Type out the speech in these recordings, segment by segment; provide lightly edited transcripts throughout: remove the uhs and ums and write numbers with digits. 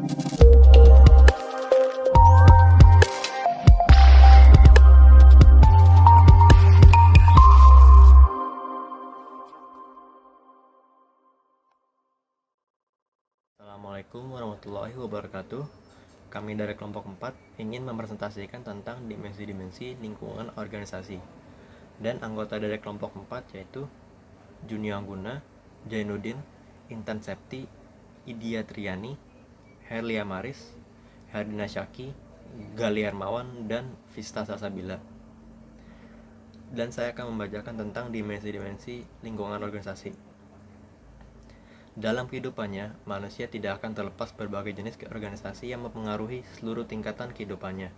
Assalamualaikum warahmatullahi wabarakatuh. Kami dari kelompok 4 ingin mempresentasikan tentang dimensi-dimensi lingkungan organisasi. Dan anggota dari kelompok 4 yaitu Juni Angguna, Jainuddin, Intan Septi, Idia Triani, Herlia Maris, Herdina Syaki, Gali Hermawan, dan Vista Salsabila. Dan saya akan membacakan tentang dimensi-dimensi lingkungan organisasi. Dalam kehidupannya, manusia tidak akan terlepas berbagai jenis organisasi yang mempengaruhi seluruh tingkatan kehidupannya.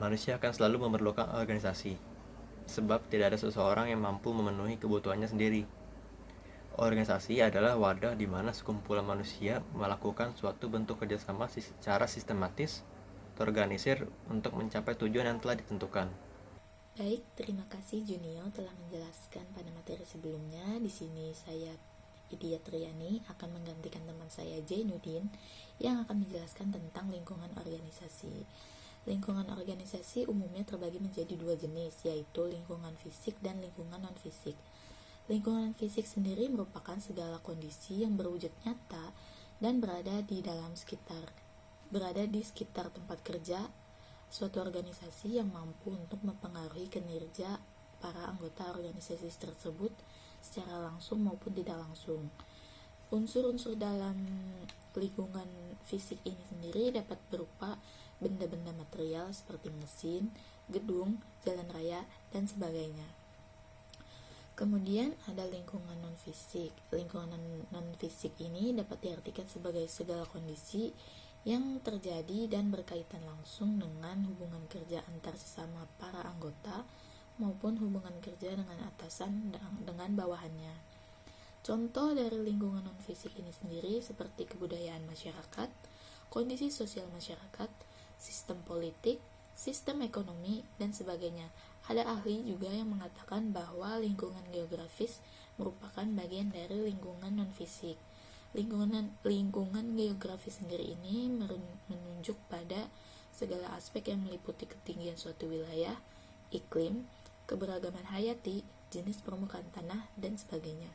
Manusia akan selalu memerlukan organisasi, sebab tidak ada seseorang yang mampu memenuhi kebutuhannya sendiri. Organisasi adalah wadah di mana sekumpulan manusia melakukan suatu bentuk kerjasama secara sistematis, terorganisir untuk mencapai tujuan yang telah ditentukan. Baik, terima kasih Junio telah menjelaskan pada materi sebelumnya. Di sini saya Idia Triani akan menggantikan teman saya Jainuddin yang akan menjelaskan tentang lingkungan organisasi. Lingkungan organisasi umumnya terbagi menjadi dua jenis, yaitu lingkungan fisik dan lingkungan non-fisik. Lingkungan fisik sendiri merupakan segala kondisi yang berwujud nyata dan berada di sekitar tempat kerja suatu organisasi yang mampu untuk mempengaruhi kinerja para anggota organisasi tersebut secara langsung maupun tidak langsung. Unsur-unsur dalam lingkungan fisik ini sendiri dapat berupa benda-benda material seperti mesin, gedung, jalan raya, dan sebagainya. Kemudian ada lingkungan non-fisik. Lingkungan non-fisik ini dapat diartikan sebagai segala kondisi yang terjadi dan berkaitan langsung dengan hubungan kerja antar sesama para anggota maupun hubungan kerja dengan atasan dan dengan bawahannya. Contoh dari lingkungan non-fisik ini sendiri seperti kebudayaan masyarakat, kondisi sosial masyarakat, sistem politik, sistem ekonomi, dan sebagainya. Ada ahli juga yang mengatakan bahwa lingkungan geografis merupakan bagian dari lingkungan non-fisik. Lingkungan geografis sendiri ini menunjuk pada segala aspek yang meliputi ketinggian suatu wilayah, iklim, keberagaman hayati, jenis permukaan tanah, dan sebagainya.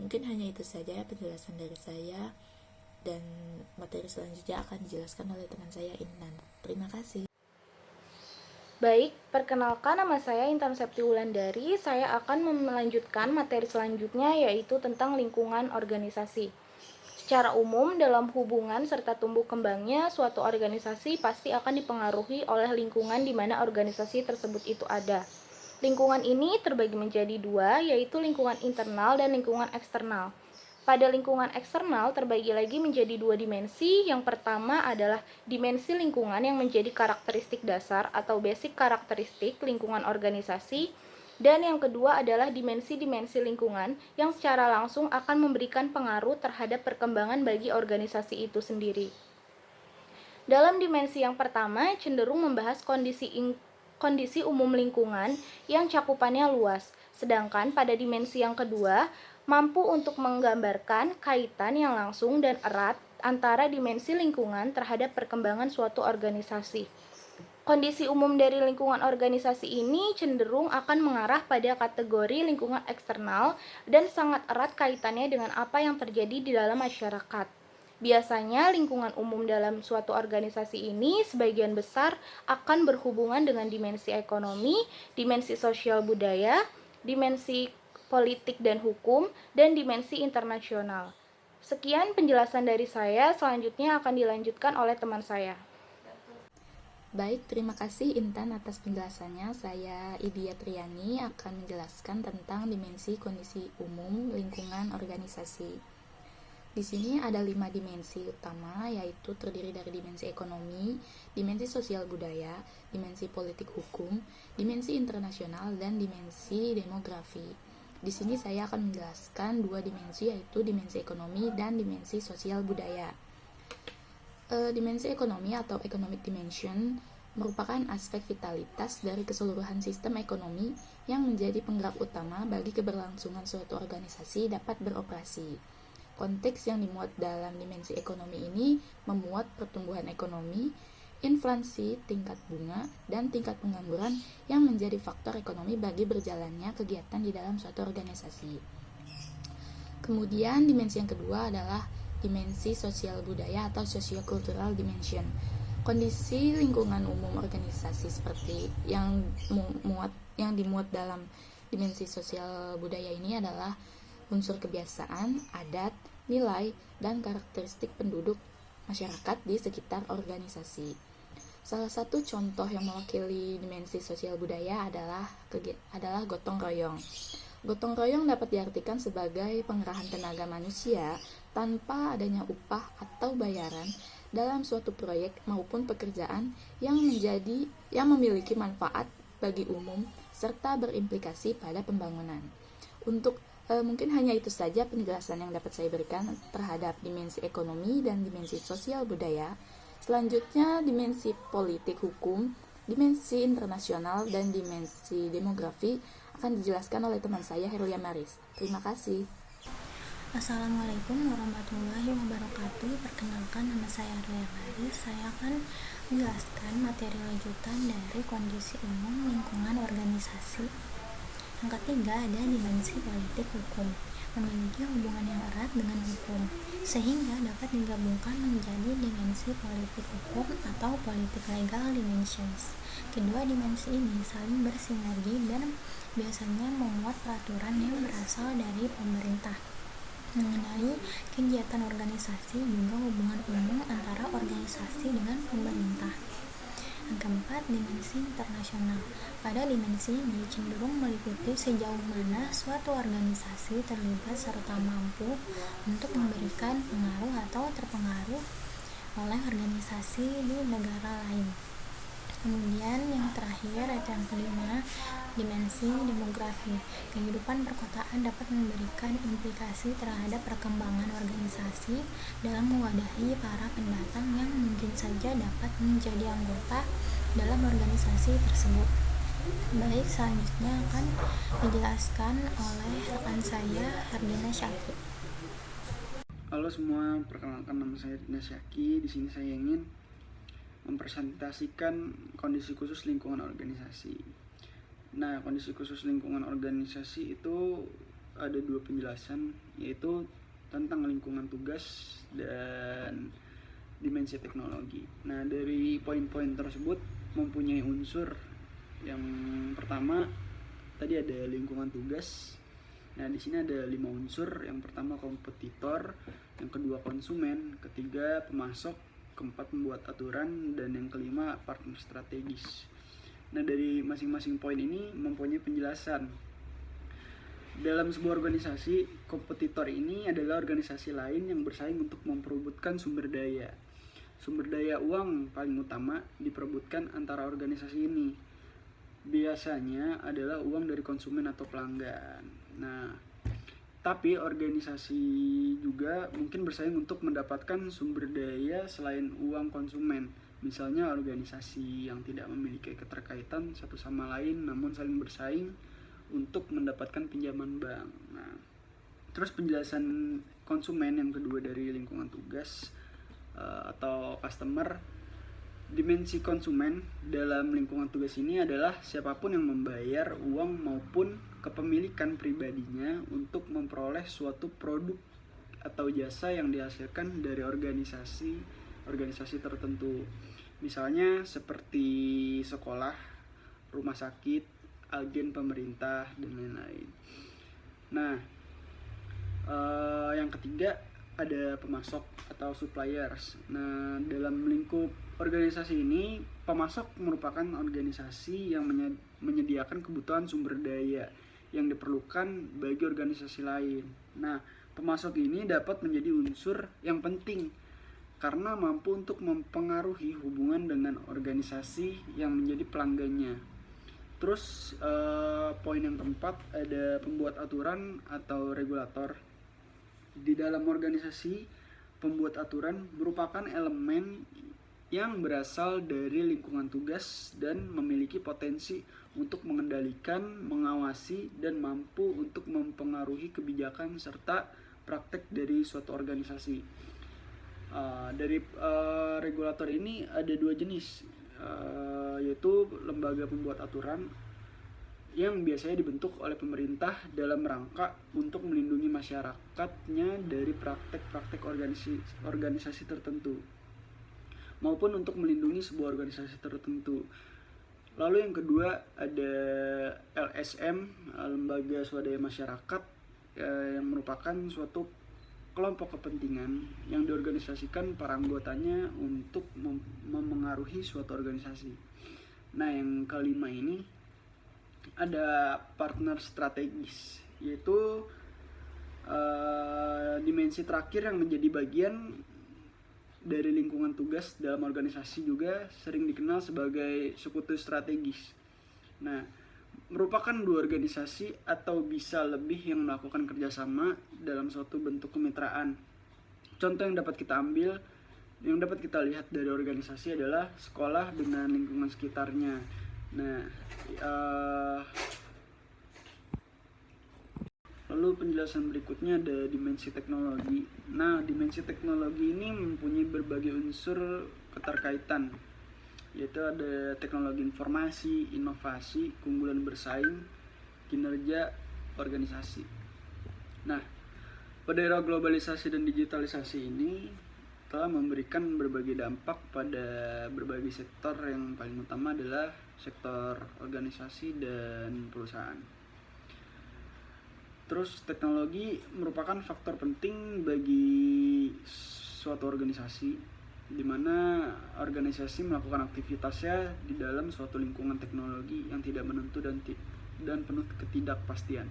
Mungkin hanya itu saja penjelasan dari saya, dan materi selanjutnya akan dijelaskan oleh teman saya Intan. Terima kasih. Baik, perkenalkan nama saya Intan Septi Wulandari. Saya akan melanjutkan materi selanjutnya yaitu tentang lingkungan organisasi. Secara umum, dalam hubungan serta tumbuh kembangnya suatu organisasi pasti akan dipengaruhi oleh lingkungan di mana organisasi tersebut itu ada. Lingkungan ini terbagi menjadi dua, yaitu lingkungan internal dan lingkungan eksternal. Pada lingkungan eksternal terbagi lagi menjadi dua dimensi. Yang pertama adalah dimensi lingkungan yang menjadi karakteristik dasar atau basic karakteristik lingkungan organisasi. Dan yang kedua adalah dimensi-dimensi lingkungan yang secara langsung akan memberikan pengaruh terhadap perkembangan bagi organisasi itu sendiri. Dalam dimensi yang pertama cenderung membahas kondisi umum lingkungan yang cakupannya luas, sedangkan pada dimensi yang kedua mampu untuk menggambarkan kaitan yang langsung dan erat antara dimensi lingkungan terhadap perkembangan suatu organisasi. Kondisi umum dari lingkungan organisasi ini cenderung akan mengarah pada kategori lingkungan eksternal dan sangat erat kaitannya dengan apa yang terjadi di dalam masyarakat. Biasanya lingkungan umum dalam suatu organisasi ini sebagian besar akan berhubungan dengan dimensi ekonomi, dimensi sosial budaya, dimensi politik dan hukum, dan dimensi internasional. Sekian penjelasan dari saya, selanjutnya akan dilanjutkan oleh teman saya. Baik, terima kasih Intan atas penjelasannya. Saya Idia Triani akan menjelaskan tentang dimensi kondisi umum lingkungan organisasi. Di sini ada 5 dimensi utama, yaitu terdiri dari dimensi ekonomi, dimensi sosial budaya, dimensi politik hukum, dimensi internasional, dan dimensi demografi. Di sini saya akan menjelaskan 2 dimensi, yaitu dimensi ekonomi dan dimensi sosial budaya. Dimensi ekonomi atau economic dimension merupakan aspek vitalitas dari keseluruhan sistem ekonomi yang menjadi penggerak utama bagi keberlangsungan suatu organisasi dapat beroperasi. Konteks yang dimuat dalam dimensi ekonomi ini memuat pertumbuhan ekonomi, inflasi, tingkat bunga, dan tingkat pengangguran yang menjadi faktor ekonomi bagi berjalannya kegiatan di dalam suatu organisasi. Kemudian dimensi yang kedua adalah dimensi sosial budaya atau socio-cultural dimension. Kondisi lingkungan umum organisasi seperti yang dimuat dalam dimensi sosial budaya ini adalah unsur kebiasaan, adat, nilai, dan karakteristik penduduk masyarakat di sekitar organisasi. Salah satu contoh yang mewakili dimensi sosial budaya adalah gotong royong. Gotong royong dapat diartikan sebagai pengerahan tenaga manusia tanpa adanya upah atau bayaran dalam suatu proyek maupun pekerjaan yang memiliki manfaat bagi umum serta berimplikasi pada pembangunan. Mungkin hanya itu saja penjelasan yang dapat saya berikan terhadap dimensi ekonomi dan dimensi sosial budaya. Selanjutnya, dimensi politik hukum, dimensi internasional, dan dimensi demografi akan dijelaskan oleh teman saya, Herlia Maris. Terima kasih. Assalamualaikum warahmatullahi wabarakatuh. Perkenalkan, nama saya Herlia Maris. Saya akan menjelaskan materi lanjutan dari kondisi umum lingkungan organisasi. Yang ketiga ada dimensi politik hukum, memiliki hubungan yang erat dengan hukum, sehingga dapat digabungkan menjadi dimensi politik hukum atau politik legal dimensions. Kedua dimensi ini saling bersinergi dan biasanya memuat peraturan yang berasal dari pemerintah mengenai kegiatan organisasi, juga hubungan umum antara organisasi dengan pemerintah. Yang keempat, dimensi internasional. Pada dimensi ini cenderung meliputi sejauh mana suatu organisasi terlibat serta mampu untuk memberikan pengaruh atau terpengaruh oleh organisasi di negara lain. Kemudian yang terakhir atau yang kelima, dimensi demografi. Kehidupan perkotaan dapat memberikan implikasi terhadap perkembangan organisasi dalam mewadahi para pendatang yang mungkin saja dapat menjadi anggota dalam organisasi tersebut. Baik, selanjutnya akan dijelaskan oleh rekan saya, Hardina Syaki. Halo semua, perkenalkan nama saya Hardina Syaki. Di sini saya ingin mempresentasikan kondisi khusus lingkungan organisasi. Nah, kondisi khusus lingkungan organisasi itu ada dua penjelasan, yaitu tentang lingkungan tugas dan dimensi teknologi. Nah, dari poin-poin tersebut mempunyai unsur. Yang pertama tadi ada lingkungan tugas. Nah, di sini ada 5 unsur. Yang pertama kompetitor, yang kedua konsumen, ketiga pemasok, keempat pembuat aturan, dan yang kelima partner strategis. Nah, dari masing-masing poin ini mempunyai penjelasan. Dalam sebuah organisasi, kompetitor ini adalah organisasi lain yang bersaing untuk memperebutkan sumber daya. Sumber daya uang paling utama diperebutkan antara organisasi ini. Biasanya adalah uang dari konsumen atau pelanggan. Nah, tapi organisasi juga mungkin bersaing untuk mendapatkan sumber daya selain uang konsumen. Misalnya organisasi yang tidak memiliki keterkaitan satu sama lain namun saling bersaing untuk mendapatkan pinjaman bank. Nah, terus penjelasan konsumen yang kedua dari lingkungan tugas atau customer. Dimensi konsumen dalam lingkungan tugas ini adalah siapapun yang membayar uang maupun kepemilikan pribadinya untuk memperoleh suatu produk atau jasa yang dihasilkan dari organisasi tertentu. Misalnya seperti sekolah, rumah sakit, agen pemerintah, dan lain-lain. Nah, yang ketiga ada pemasok atau suppliers. Nah, dalam lingkup organisasi ini, pemasok merupakan organisasi yang menyediakan kebutuhan sumber daya yang diperlukan bagi organisasi lain. Nah, pemasok ini dapat menjadi unsur yang penting karena mampu untuk mempengaruhi hubungan dengan organisasi yang menjadi pelanggannya. Terus poin yang keempat ada pembuat aturan atau regulator. Di dalam organisasi, pembuat aturan merupakan elemen yang berasal dari lingkungan tugas dan memiliki potensi untuk mengendalikan, mengawasi, dan mampu untuk mempengaruhi kebijakan serta praktek dari suatu organisasi. Regulator ini ada dua jenis, yaitu lembaga pembuat aturan yang biasanya dibentuk oleh pemerintah dalam rangka untuk melindungi masyarakatnya dari praktek-praktek organisasi tertentu, maupun untuk melindungi sebuah organisasi tertentu. Lalu yang kedua ada LSM, lembaga swadaya masyarakat, yang merupakan suatu kelompok kepentingan yang diorganisasikan para anggotanya untuk memengaruhi suatu organisasi. Nah, yang kelima ini ada partner strategis, yaitu dimensi terakhir yang menjadi bagian dari lingkungan tugas dalam organisasi, juga sering dikenal sebagai sekutu strategis. Nah, merupakan dua organisasi atau bisa lebih yang melakukan kerjasama dalam suatu bentuk kemitraan. Contoh yang dapat kita lihat dari organisasi adalah sekolah dengan lingkungan sekitarnya. Nah, lalu penjelasan berikutnya ada dimensi teknologi. Nah, dimensi teknologi ini mempunyai berbagai unsur keterkaitan, yaitu ada teknologi informasi, inovasi, keunggulan bersaing, kinerja organisasi. Nah, pada era globalisasi dan digitalisasi ini telah memberikan berbagai dampak pada berbagai sektor, yang paling utama adalah sektor organisasi dan perusahaan. Terus teknologi merupakan faktor penting bagi suatu organisasi, di mana organisasi melakukan aktivitasnya di dalam suatu lingkungan teknologi yang tidak menentu dan penuh ketidakpastian.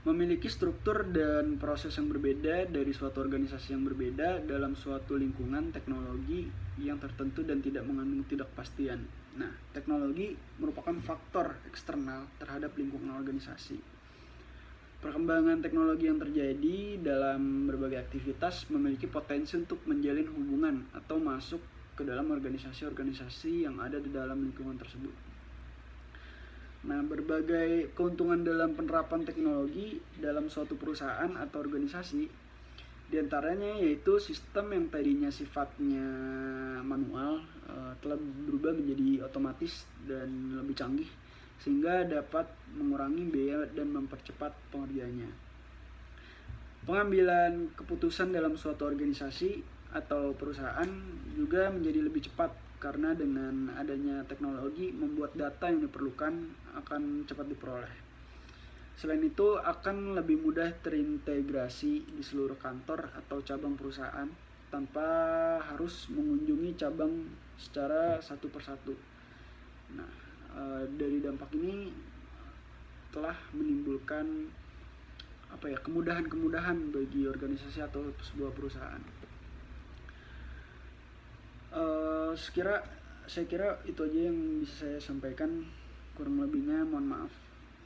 Memiliki struktur dan proses yang berbeda dari suatu organisasi yang berbeda dalam suatu lingkungan teknologi yang tertentu dan tidak mengandung ketidakpastian. Nah, teknologi merupakan faktor eksternal terhadap lingkungan organisasi. Perkembangan teknologi yang terjadi dalam berbagai aktivitas memiliki potensi untuk menjalin hubungan atau masuk ke dalam organisasi-organisasi yang ada di dalam lingkungan tersebut. Nah, berbagai keuntungan dalam penerapan teknologi dalam suatu perusahaan atau organisasi, diantaranya yaitu sistem yang tadinya sifatnya manual telah berubah menjadi otomatis dan lebih canggih, sehingga dapat mengurangi biaya dan mempercepat pengerjaannya. Pengambilan keputusan dalam suatu organisasi atau perusahaan juga menjadi lebih cepat, karena dengan adanya teknologi membuat data yang diperlukan akan cepat diperoleh. Selain itu, akan lebih mudah terintegrasi di seluruh kantor atau cabang perusahaan tanpa harus mengunjungi cabang secara satu persatu. Nah, dari dampak ini telah menimbulkan kemudahan-kemudahan bagi organisasi atau sebuah perusahaan. Saya kira itu aja yang bisa saya sampaikan. Kurang lebihnya mohon maaf.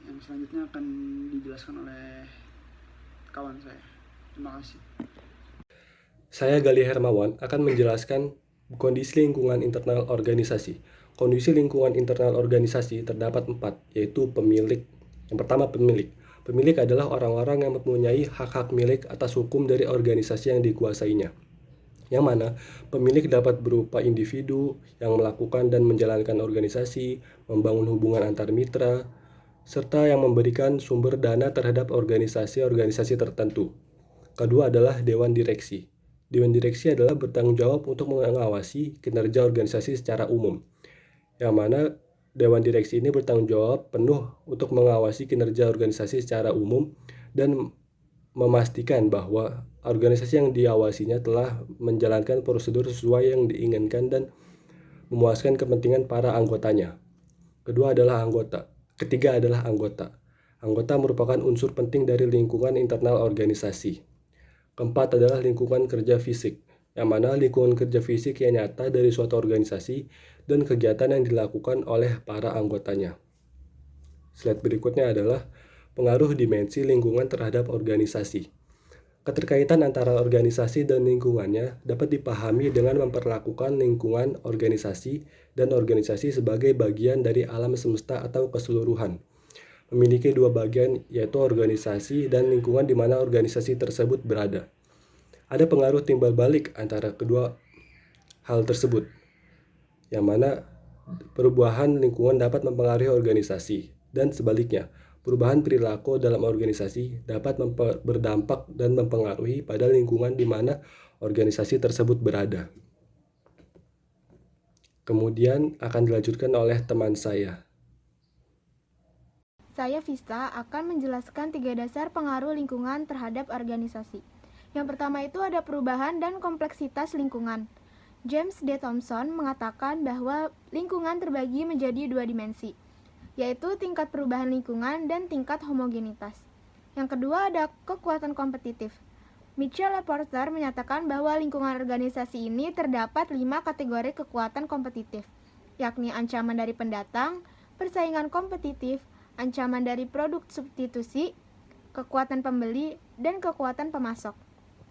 Yang selanjutnya akan dijelaskan oleh kawan saya. Terima kasih. Saya Gali Hermawan akan menjelaskan kondisi lingkungan internal organisasi. Kondisi lingkungan internal organisasi terdapat 4, yaitu pemilik. Yang pertama, pemilik. Pemilik adalah orang-orang yang mempunyai hak-hak milik atas hukum dari organisasi yang dikuasainya. Yang mana pemilik dapat berupa individu yang melakukan dan menjalankan organisasi, membangun hubungan antar mitra, serta yang memberikan sumber dana terhadap organisasi-organisasi tertentu. Kedua adalah Dewan Direksi. Dewan Direksi adalah bertanggung jawab untuk mengawasi kinerja organisasi secara umum, yang mana Dewan Direksi ini bertanggung jawab penuh untuk mengawasi kinerja organisasi secara umum dan memastikan bahwa organisasi yang diawasinya telah menjalankan prosedur sesuai yang diinginkan dan memuaskan kepentingan para anggotanya. Ketiga adalah anggota. Anggota merupakan unsur penting dari lingkungan internal organisasi. Keempat adalah lingkungan kerja fisik, yang mana lingkungan kerja fisik yang nyata dari suatu organisasi dan kegiatan yang dilakukan oleh para anggotanya. Slide berikutnya adalah pengaruh dimensi lingkungan terhadap organisasi. Keterkaitan antara organisasi dan lingkungannya dapat dipahami dengan memperlakukan lingkungan organisasi dan organisasi sebagai bagian dari alam semesta atau keseluruhan. memiliki dua bagian, yaitu organisasi dan lingkungan di mana organisasi tersebut berada. Ada pengaruh timbal balik antara kedua hal tersebut, yang mana perubahan lingkungan dapat mempengaruhi organisasi, dan sebaliknya, perubahan perilaku dalam organisasi dapat berdampak dan mempengaruhi pada lingkungan di mana organisasi tersebut berada. Kemudian akan dilanjutkan oleh teman saya. Saya Vista akan menjelaskan 3 dasar pengaruh lingkungan terhadap organisasi. Yang pertama itu ada perubahan dan kompleksitas lingkungan. James D. Thomson mengatakan bahwa lingkungan terbagi menjadi 2 dimensi, yaitu tingkat perubahan lingkungan dan tingkat homogenitas. Yang kedua ada kekuatan kompetitif. Mitchell Porter menyatakan bahwa lingkungan organisasi ini terdapat 5 kategori kekuatan kompetitif, yakni ancaman dari pendatang, persaingan kompetitif, ancaman dari produk substitusi, kekuatan pembeli, dan kekuatan pemasok.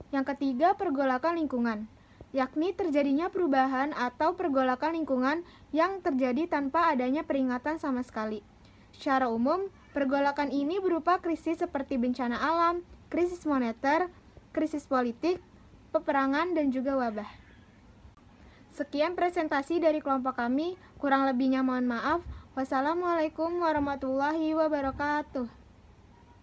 Yang ketiga, pergolakan lingkungan, yakni terjadinya perubahan atau pergolakan lingkungan yang terjadi tanpa adanya peringatan sama sekali. Secara umum, pergolakan ini berupa krisis seperti bencana alam, krisis moneter, krisis politik, peperangan, dan juga wabah. Sekian presentasi dari kelompok kami, kurang lebihnya mohon maaf. Wassalamualaikum warahmatullahi wabarakatuh.